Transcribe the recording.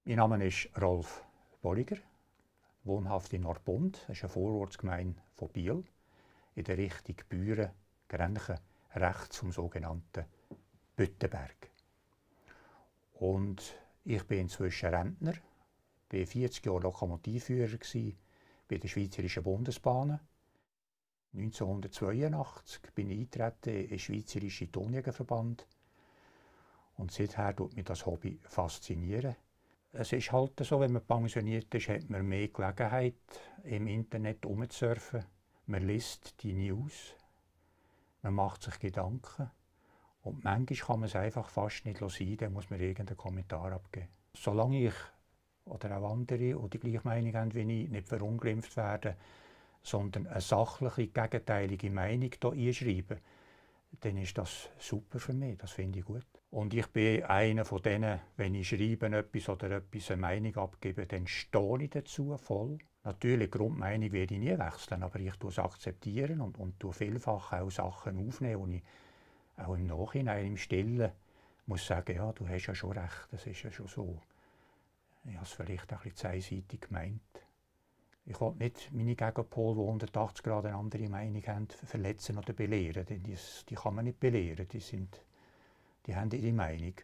Mein Name ist Rolf Bolliger, wohnhaft in Nordbund, das ist eine Vorortsgemeinde von Biel, in der Richtung Büren, Grenchen, rechts vom sogenannten Büttenberg. Und ich bin inzwischen Rentner, bin 40 Jahre Lokomotivführer bei den Schweizerischen Bundesbahnen. 1982 bin ich eingetreten in den Schweizerischen Turnjägerverband und seither tut mich das Hobby faszinieren. Es ist halt so, wenn man pensioniert ist, hat man mehr Gelegenheit, im Internet rumzusurfen. Man liest die News, man macht sich Gedanken und manchmal kann man es einfach fast nicht sein, dann muss man irgendeinen Kommentar abgeben. Solange ich oder auch andere, die die gleiche Meinung haben wie ich, nicht verunglimpft werden, sondern eine sachliche, gegenteilige Meinung hier einschreiben, dann ist das super für mich, das finde ich gut. Und ich bin einer von denen, wenn ich schreibe etwas oder etwas eine Meinung abgebe, dann stehe ich dazu voll. Natürlich, die Grundmeinung werde ich nie wechseln, aber ich akzeptiere es und vielfach auch Sachen aufnehmen, und ich auch im Nachhinein, im Stillen, muss sagen, ja, du hast ja schon recht, das ist ja schon so. Ich habe es vielleicht ein bisschen einseitig gemeint. Ich will nicht meine Gegenpol, die 180 Grad eine andere Meinung haben, verletzen oder belehren. Die kann man nicht belehren, die haben ihre Meinung.